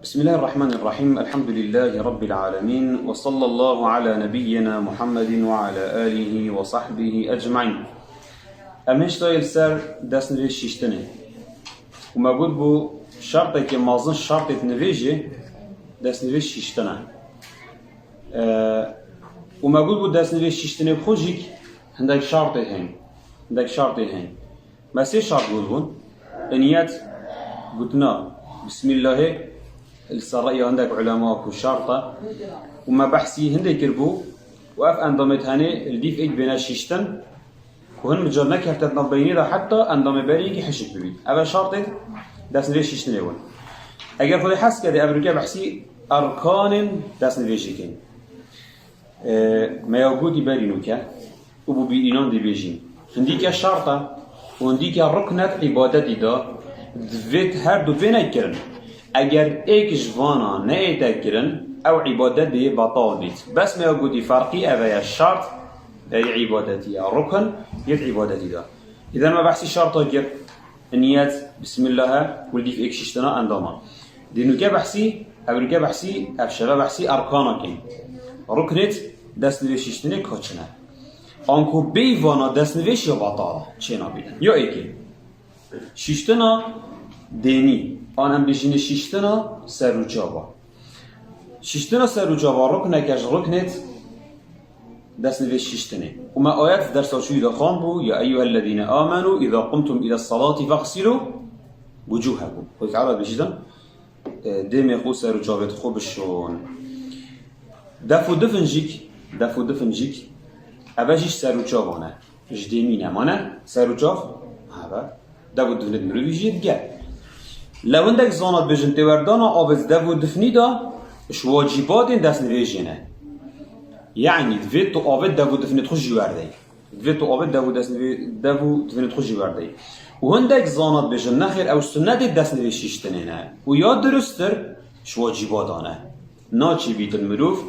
بسم الله الرحمن الرحيم. الحمد لله رب العالمين، وصلى الله على نبينا محمد وعلى آله وصحبه أجمعين. أمش طايل سر دست نویش شیشتنه و موجود بو شرطه که مازن شرطه نویجه دست نویش شیشتنه و موجود بو دست نویش شیشتنه بخوشیک هندك شرطه هين مسي شرط بون انيات قلتنا بسم الله السرائي عندك علماء وشرطه وما بحثي هندي كربو وقف انضمت هاني الديف ايك بين الشيشتن وهن مجرناك هفتتنا بيني دا حتى انضم باريكي حشك ببين اما شرطه داس نويش شيشتن يون اگر خودي حس كده امريكا بحثي اركان داس نويشيكين ما يوجودي بارينوكا وبو بينان دي بيجين هنديك الشرطه وهنديك ركنت عبادتي دا دوید هر دو بینه کرن اگر ایک جوانا نه کرن او عبادت به بطال بید بس ما يوجد فرقي اوه الشرط عبادتي ركن يد عبادتي دا اذا ما بحثي شرطه جر النيات بسم الله ولدي في ايك ششتنا انداما دينو كا بحثي امريكا بحثي افشبه بحثي اركانا كين ركنت دست نوی ششتنه کچنه آنکو بیوانا دست نویش یا بطال چنا بیدن یا ایکی ششتنا دینی آن هم بشینه ششتنا سر و جابا ششتنا سر و جابا رکنه کش رکنت دست نویش ششتنه و ما آیت در ساشوی دخان بو یا ایوها الذین آمنوا اذا قمتم الى الصلاة فاغسلوا وجوهكم خود تعالى بشیدن دیم خو سر و جابت خوبشون دفو دفن جیک اوشیش سر و جابانه جدیمی نمانه سر و جاب دفو دفنت مروی جید گه لو عندك زانات بجن توردانا آبز دفو دفنی دا اش واجبات دست نویجینه يعني دفيت تو آبد دفو دفنت خوش جوردی دفيت تو آبد دفو دفنت خوش جوردی و عندك زانات بجن نخیر او سنت دست نویشیشتنینه و یا درستر اش واجباتانه ناچی بیت المروف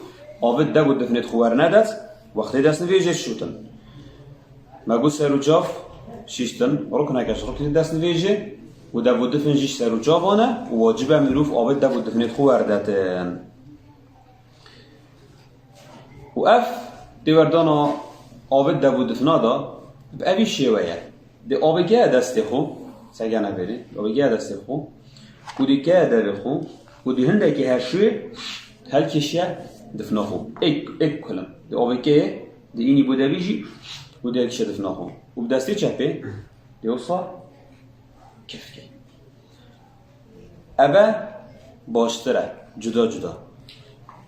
آبد دفو دفنت خوار ندت وقتی دست نویجه شوتن مگو سر و جاف شیشتن رکنه کش رکن دست نویجه و دفو دفن جیش سر و جاوانه و واجبه مروف آبد دفو دفنت خو وردتن و اف دیوردانا آبد دفو دفنا دا بأبی شیوه دی آبگه دست خو سگه نبری آبگه دست خو و دی که در خو و دی هنده که هر شوی هل کشیه دفنا خو ایک کلم دی آبگه دی اینی بوده بیجی و دی کشیه دفنا خو و بدستی چپه دی اصلا کف کی ابا باشتره جدا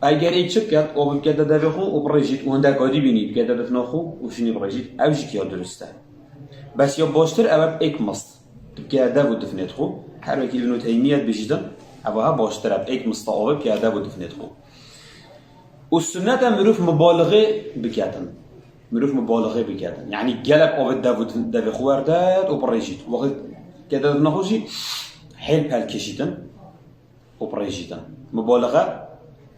اگر ایک چپ کرد آب کرده در خو و برجید و هنده کاری بینید کرده دفنا خو و شینی برجید اوجی که درسته بس یا باشتر ابا ایک مست کرده و دفنت خو هر وکی ابن تیمیت بجیدن ابا ها باشتر اب ایک مست آب کرده و دفنت خو و سنت مروف مبالغه بکردن یعنی گلب آب دو خو وردد و برجید وقت كده نخوشي حيل بالكشيتن وبريجيتن مبالغة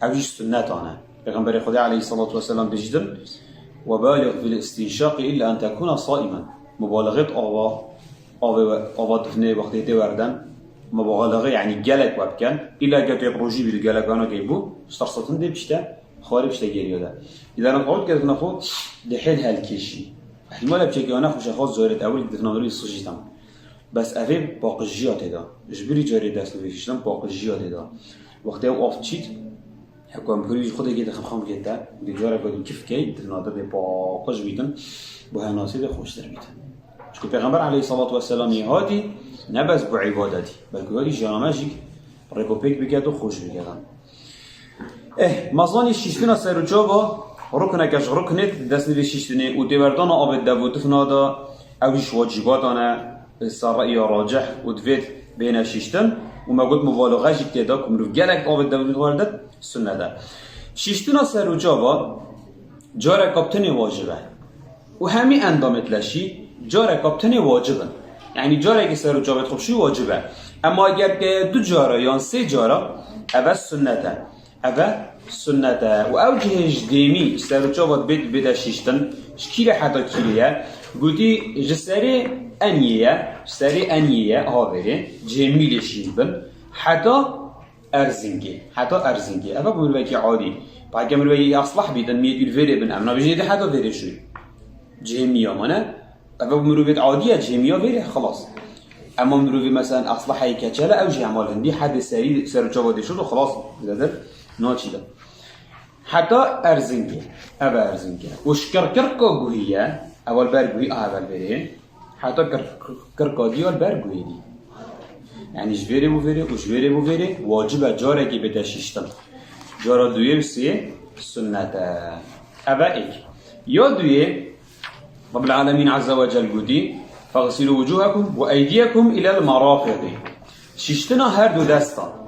عوجي سنات أنا پیغمبر خدا عليه الصلاة والسلام بجدن وبالغ في الاستنشاق إلا أن تكون صائما مبالغة آوا دفنه وقتی توردن مبالغة يعني جلك وابكن إلا جت يبروجي بالجلك أنا جيبو استرسطن ده بشته خارج بشته جريو ده إذا نقول كده نخو ده حيل هالكشي احتمال بشكل أنا خوش خاص زارت أول دفنه غير الصجيتم بس اوه باقجیات دا جبری جاری دست نویشتن باقجیات دا وقتی او آفتشید حکم پرویج خود گیت خم گیت دی جاره بود کیف کی دناده دی باقج بیتن به ناسید خوش در بیتن چون پیغمبر علیه الصلاة والسلام هادی نبز با عبادتی بلکه هادی جامجیک رکوپیک بگید و خوش بگیدن مزانی شیشتن سر و جاوا رکنه کش رکنت دست نویشتنه و دیوردان آب دوود فنادا اویش واجباتانه الرأي راجح ودفيت بين شيشتن وما قلت مبالغة جيك تيداك ومروف جالك آب الدولة واردت السنة ده شيشتنا سر و جابا جارة كابتني واجبه وهمي اندامت لشي جارة كابتني واجبه يعني جارة كي سر و جابت خب شي واجبه اما اگر دو جارة يان سي جارة اوه السنة و اوجه جديمي سر و جابت بيت شيشتن شكيلة حتى كيلية قلتي جسري أنية هاوره جميل شيبن حتى ارزنگی حتی ارزنگی اما بمروی که عادی باید مروی اصلح بیدن میگیر وری بن امنا بجید حتی وری شوی جهمیا منه اما بمروی عادیه جهمیا وری خلاص اما مروی مثلا اصلحی کچله او جهمال هندی حد سری سرچوادی شد و خلاص زده ناچیده حتی ارزنگی ابا ارزنگی وشکرکرکا گویه اول برگوی اول بره حتی کرکادی اول برگویی یعنی جوری بوفری و جوری بوفری واجب جاره کی بتشیشتن جاره دویه بسیه سنته ابا ایک یا دویه رب العالمین عز وجل گودی فاغسلوا وجوهكم وأيديكم إلى المرافق ششتنا هر دو دستا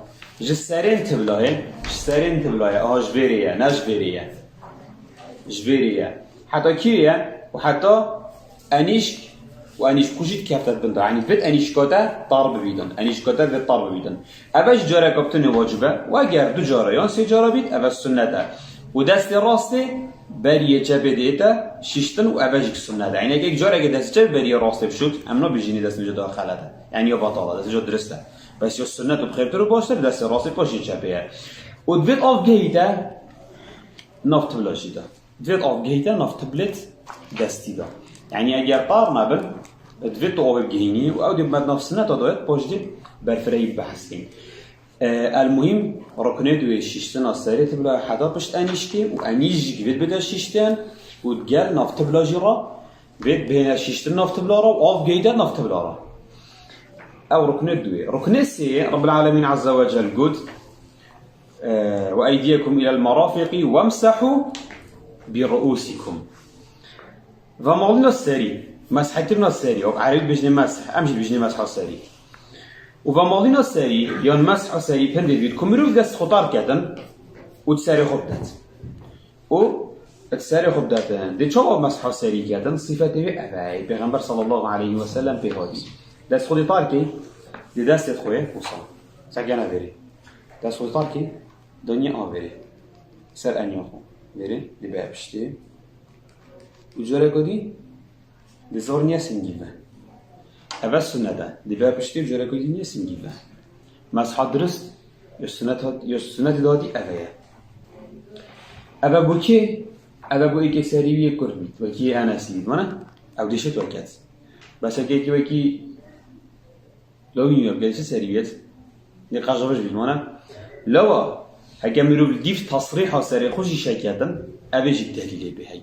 جسرين تبلاه جبريه نجبريه جبريه حتى كيريا وحتى انيشك وانيش كوجيت كافتت بندا يعني فيت انيشكاتا طرب بيدن انيشكاتا فيت طرب بيدن اباش جاره كابتن واجبه واگر دو جاريان سه جاره بيت ابا سنته ودست راسته بريه جبه ديتا ششتن و اباجك سنته يعني اگه جاره اگه دست جبه بريه راسته بشوت امنا بجيني دست نجا داخلته يعني يا بطاله دست نجا درسته بس يا سنته بخيرتر و باشتر دست راسته پاشي جبه و دویت آف گهیده نفت بلاشیده دویت آف گهیده نفت بلت دستی ده یعنی اگر طار نبل دویت آف گهینی و او دیب مد نفس سنت داید پاشتی برفرهی بحثیم المهم رکنه دوی شیشتن از سری تبلا حدا پشت انیشتی و انیش گوید بده شیشتن و دگر نفت بلاجی را وید بین شیشتن نفت بلا را و آف گهیده نفت بلا را او رکنه دوی رکنه سی رب العالمین عز وجل قد وأيديكم إلى المرافق وامسحوا برؤوسكم ومعلنا السري مسحتنا السري وعربي بجني مسح أمشي بجني مسح السري ومعلنا السري يان مسح السري بندي بيدكم مروف دست خطار كدن وتساري خبدت تساري خبدت دي شو مسح السري كدن صفته أبعي بيغمبر صلى الله عليه وسلم في هذه دست خدي طاركي دي دست خوي وصل سجنا بري دست خدي طاركي دنیا آوره سر انیاخو بره دی بابشته و جاره کدی دی زور نیا سنگیبه اول سنته دی بابشته و جاره کدی نیا سنگیبه مسح درست یا سنت دادی اوه اوه بو که سریویه کرمید و که انسید منه او دیشت وکت بس اگه که وکی لو نیو بگیشه سریویت دی قجبش بید منه لوا هكا مروف ديف تصريح سري خوشي شاكياتن أبيجي الدليل بهاي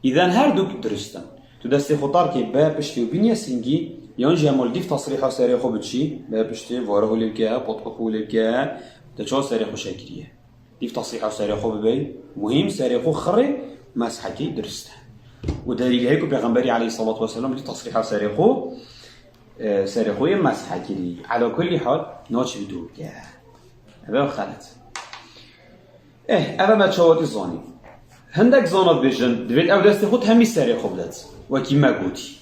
إذن هر دوك درستن تو دستي خطار كي بابشتي وبنيا سنجي ينجي همول ديف تصريح سري خو بتشي بابشتي واره لبكاها بطقو لبكاها تشو سري خو شاكريه ديف تصريح سري خو بباي مهم سري خو خري مسحكي درسته ودليل هيكو بيغنبري عليه الصلاة والسلام ديف تصريح سري خو مسحكي على كل حال ناش بدو هذا خالد اما ما تشوت زاني هندك زانات بيجن دويت او دستي خود همي سري خبلت وكي ما قوتي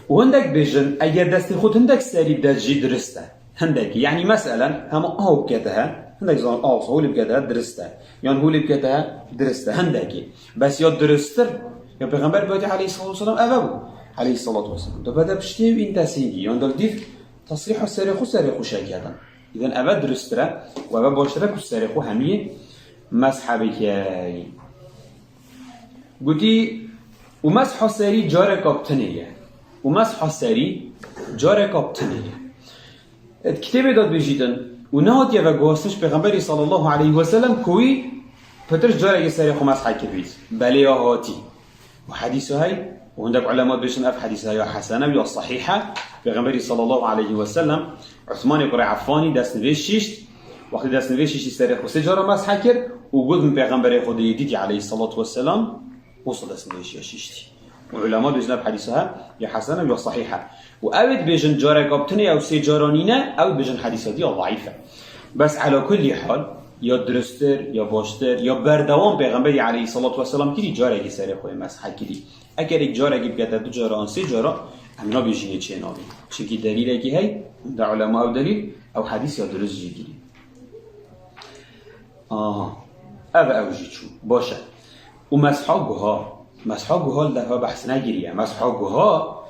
وهندك بيجن اگر دستي خود هندك سري بدأ جي درسته هندك يعني مثلا هم او بكتها هندك زان هو اللي بكتها درسته يعني هو اللي بكتها درسته هندك بس يا درستر يا پیغمبر بيت عليه الصلاة والسلام ابو عليه الصلاة والسلام ده بدأ بشتي وانت سيجي يعني دلديف تصريح السري خو شاكياتا اذا ابا درستره وابا باشتره السري خو هميه مسح بكاي قلتي ومسح السري جاره كابتنية ومسح السري جاره كابتنية الكتاب داد بجيدن ونهات يفا قواسنش بغنبري صلى الله عليه وسلم كوي فترش جاره يسري خو مسح كبيت بلي هاتي وحديث هاي وعندك علماء بيشن اف حديثها يا حسنه يا صحيحه بغنبري صلى الله عليه وسلم عثمان يقرأ عفاني دست نوشت وقتی دست نوشتش سری خو سجاره مسح کرد و گفت من پیغمبر خدای دیدی علیه الصلاة والسلام وصل دست نوشتش و علماء بجنب حدیثها یا حسنه یا صحیحه و اوید بجن جاره کابتنی او سجارانینه او بجن حدیثاتی ضعیفه بس على كل حال یا درستر یا باشتر یا بردوام پیغمبر علیه الصلاة والسلام کلی جاره کی سری خو مسح کلی اگر یک جاره کی بگه دو جاره آن سه جاره امنا بجینه چه نامی چونکی دلیل کی هی در علماء او دلیل او حدیث یا درست جیگیری أبا أوجيتشو باشا ومسحاقها لدفع بحث نجريه مسحاقها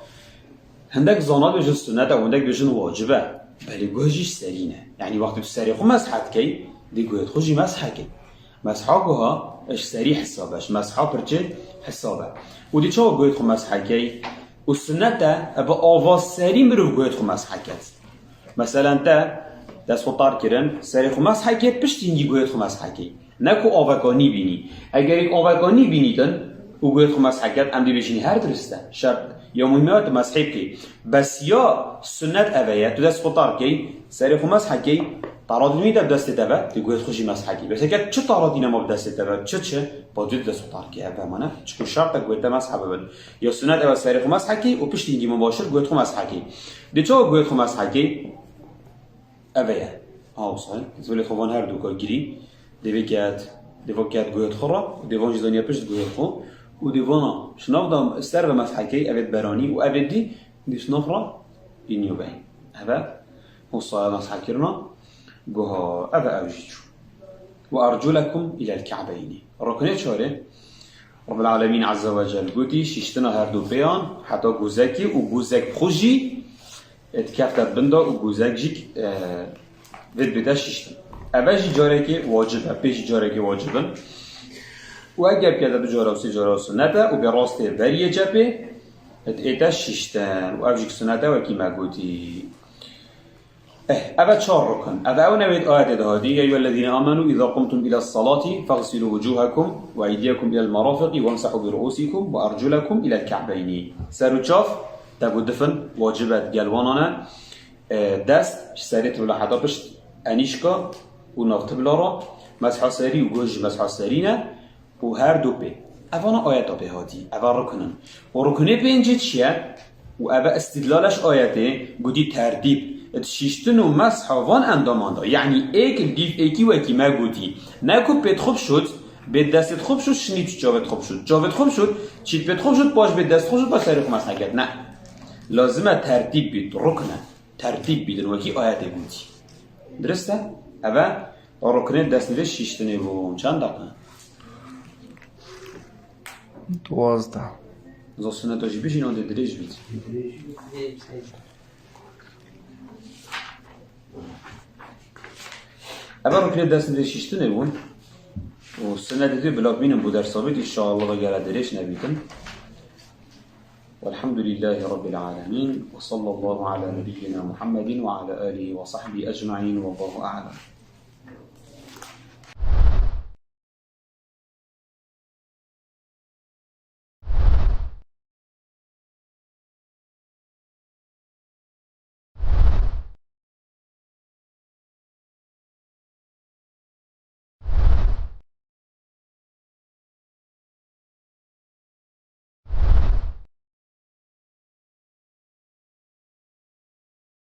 هندك زانات بجن سنة وهندك بجن واجبة بله گوهجیش سرینه یعنی وقتی تو سری خو مسحت کی دی گوهت خوشی مسحه کی مسحه گوها اش سری حسابش مسحه پرچه حسابه و دی چه گوهت خو مسحه کی و سنته ابا آواز سری مرو گوهت خو مسحه کت مثلا تا دست خطار کردن سری خو مسحه کت پشت اینگی گوهت خو مسحه کی نکو آوکانی بینی اگر یک آوکانی بینیدن و گوهت خو مسحه کت ام دی بشینی هر درسته شرط یا مهمات مسحه کی بس یا سنت اویه تو دست خطار کی سری خو مسحه کی طارات نمیده دست تبع تقول خوشی مسح کی بس اگر چه طارات اینا ما دست تبع چه باید دست خطار کی اول منه چون شرط قوت مسح ببن یا سنت اول سری خو مسح کی و پشت اینگی مباشر قوت خو مسح کی دیگه قوت خو مسح کی اویه صحیح زول خوان هر دو کار گیری دیوکات قوت خورا دیوان جزانیا پشت قوت خو و دیوانا شنودم استر به مسح کی اوید برانی و اویدی دیش نفرا اینیو بین هذا هو صار مسح کردنا جوها أبا أوجيجو وأرجلكم إلى الكعبين ركنت شاره رب العالمين عز وجل قوتي ششتنا هردو بيان حتى جوزاكي وجوزاك بخوجي اتكفتت بندا وجوزاك جيك فيد بدا ششتن أباجي جاركي واجبه بيش جاركي واجبا وأجر كذا بجارة وسجارة وسنته وبراسته بريه جبه اتأتا ششتن وأوجيك سنته وكيما قوتي أبا شار ركن أبا أو نبيت آيات هذه يا أيها الذين آمنوا إذا قمتم إلى الصلاة فاغسلوا وجوهكم وأيديكم إلى المرافق وامسحوا برؤوسكم وأرجلكم إلى الكعبين سارو تشاف تابو دفن واجبات جلوانانا دست ساريت ولا حدا بشت أنيشكا ونفتب لارا مسح ساري وجوج مسح سارينا وهر دو بي أفانا آيات هذه أبا ركنا وركنه بينجت شيء وأبا استدلالش آياته قدي ترتيب شیشتن و مسح وان اندامان دا یعنی ایک دیف ایکی و ایکی ما گوتی نکو پت خوب شد به دستت خوب شد شنید جاوت خوب شد جاوت خوب شد چیت پت خوب شد باش به دست خوب شد با سری خوب مسح کرد نه لازمه ترتیب بید رکنه ترتیب بیدن و کی آیت گوتی درسته؟ اوه رکنه دست نده شیشتنه و چند دقیقه؟ 12 زاستونه تاجی بشین آنده دریج بید اول ركن درس ششتن بون والسنة دي بلاك بينهم بدر صابت إن شاء الله وجرى دريش نبيتن والحمد لله رب العالمين وصلى الله على نبينا محمد وعلى آله وصحبه أجمعين والله أعلم.